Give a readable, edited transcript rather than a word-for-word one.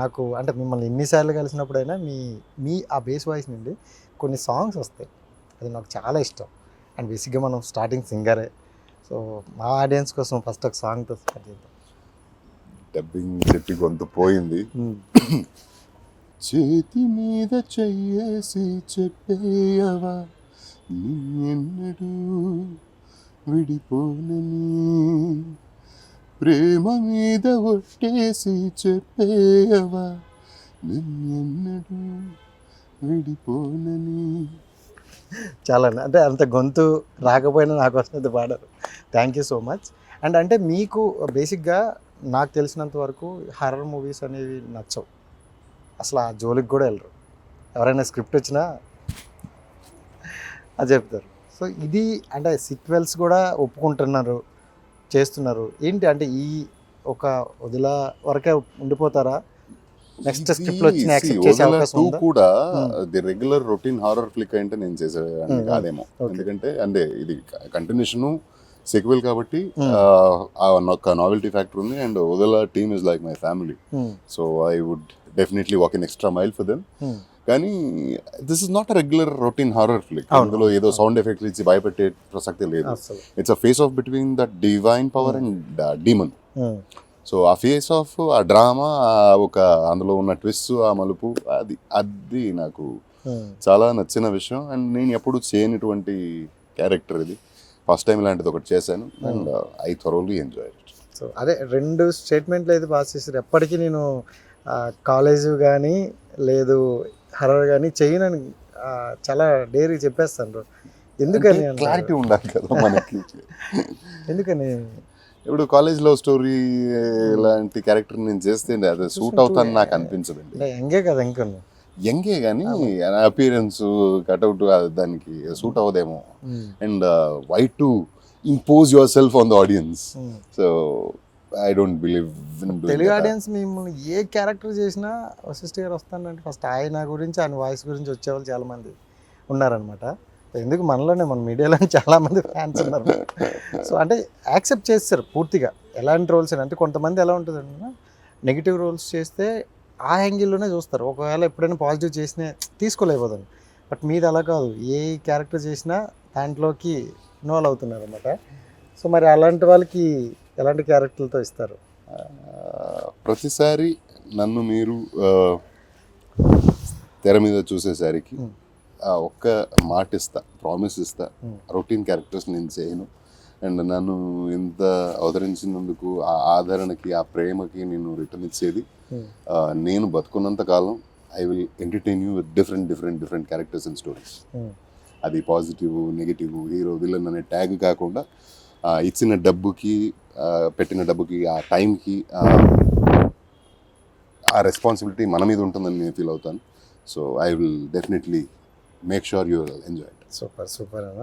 నాకు అంటే మిమ్మల్ని ఎన్నిసార్లు కలిసినప్పుడైనా మీ మీ ఆ బేస్ వాయిస్ నుండి కొన్ని సాంగ్స్ వస్తాయి, అది నాకు చాలా ఇష్టం. అండ్ బేసిక్గా మనం స్టార్టింగ్ సింగరే, సో మా ఆడియన్స్ కోసం ఫస్ట్ ఒక సాంగ్తో స్టార్ట్ చేద్దాం. డబ్బింగ్ చెప్పి గొంతు పోయింది. చేతి మీద చెయ్యేసి చెప్పేయవా నిన్నెన్నడూ విడిపోనని, ప్రేమ మీద ఒట్టేసి చెప్పేయవా నిన్నెన్నడూ విడిపోనని. చాలా అంటే అంత గొంతు రాకపోయినా నాకు వస్తుంది పాడారు. Thank you so much. And అంటే మీకు బేసిక్గా నాకు తెలిసినంత వరకు హర్రర్ మూవీస్ అనేవి నచ్చవు, అసలు ఆ జోలికి కూడా వెళ్ళరు. ఎవరైనా స్క్రిప్ట్ వచ్చినా అది చెప్తారు. సో ఇది అంటే సీక్వెల్స్ కూడా ఒప్పుకుంటున్నారు, చేస్తున్నారు. ఏంటి అంటే ఈ ఒక వదిలా వరకే ఉండిపోతారా? నెక్స్ట్ స్క్రిప్ట్ వచ్చి యాక్సెప్ట్ చేసే అవకాశం ఉందా? కూడా the regular routine horror flick అంటే నేను చేసేవాడిని కాదేమో. ఎందుకంటే అంటే ఇది కంటిన్యూషన్ సెక్వెల్ కాబట్టి ఒక నావెల్టీ ఫ్యాక్టర్ ఉంది. అండ్ వదల team is like my family, so I would definitely walk in extra mile for them. కానీ this is not a regular routine horror flick. అందులో ఏదో సౌండ్ ఎఫెక్ట్స్ ఇచ్చి భయపెట్టే ప్రసక్తి లేదు. It's a face off between that divine power and demon. So ఆ face off, ఆ drama, ఒక అందులో ఉన్న ట్విస్ట్, ఆ మలుపు, అది నాకు చాలా నచ్చిన విషయం. అండ్ నేను ఎప్పుడు చేయనటువంటి క్యారెక్టర్ ఇది. ఫస్ట్ టైం ఇలాంటిది ఒకటి చేశాను and I thoroughly enjoy it. So అదే 2 స్టేట్మెంట్లు అయితే పాస్ చేశారు. ఎప్పటికీ నేను కాలేజ్ కానీ లేదు హర్రర్ కానీ చేయనని చాలా డేరీ చెప్పేస్తాను. ఎందుకని క్లారిటీ ఉండాలి కదా మనకి. ఎందుకని ఇప్పుడు కాలేజ్ లవ్ స్టోరీ లాంటి క్యారెక్టర్ నేను చేస్తే అది సూట్ అవుతాను నాకు అనిపించదండి. ఎంగే కదా ఇంకా యంగే కానీ అపియరెన్స్ కట్అవుట్ దానికి సూట్ అవ్వదేమో. And why to impose your self on the audience. So I don't believe Telugu audience మిమ్మల్ని ఏ క్యారెక్టర్ చేసినా వశిష్ఠ గారు వస్తానంటే ఫస్ట్ ఆయన గురించి, ఆయన వాయిస్ గురించి వచ్చేవాళ్ళు చాలామంది ఉన్నారనమాట. ఎందుకు మనలోనే, మన మీడియాలో చాలామంది ఫ్యాన్స్ ఉన్నారు. సో అంటే యాక్సెప్ట్ చేస్తారు పూర్తిగా ఎలాంటి రోల్స్ అయినా. అంటే కొంతమంది ఎలా ఉంటుందంటే నెగిటివ్ రోల్స్ చేస్తే ఆ యాంగిల్లోనే చూస్తారు, ఒకవేళ ఎప్పుడైనా పాజిటివ్ చేసినా తీసుకోలేకపోతాను. బట్ మీది అలా కాదు, ఏ క్యారెక్టర్ చేసినా దాంట్లోకి ఇన్వాల్వ్ అవుతున్నారు అన్నమాట. సో మరి అలాంటి వాళ్ళకి ఎలాంటి క్యారెక్టర్లతో ఇస్తారు? ప్రతిసారి నన్ను మీరు తెర మీద చూసేసరికి ఒక్క మాట ఇస్తా, ప్రామిస్ ఇస్తా, రొటీన్ క్యారెక్టర్స్ నేను చేయను. అండ్ నన్ను ఇంత అవతరించినందుకు, ఆ ఆదరణకి, ఆ ప్రేమకి నేను రిటర్న్ ఇచ్చేది, నేను బతుకున్నంత కాలం I will entertain you with different characters and stories. అది పాజిటివ్, నెగిటివ్, హీరో, విలన్ అనే ట్యాగ్ కాకుండా ఇచ్చిన డబ్బుకి, పెట్టిన డబ్బుకి, ఆ టైంకి ఆ రెస్పాన్సిబిలిటీ మన మీద ఉంటుందని నేను ఫీల్ అవుతాను. So I will definitely make sure you will enjoy it. Super అన్న.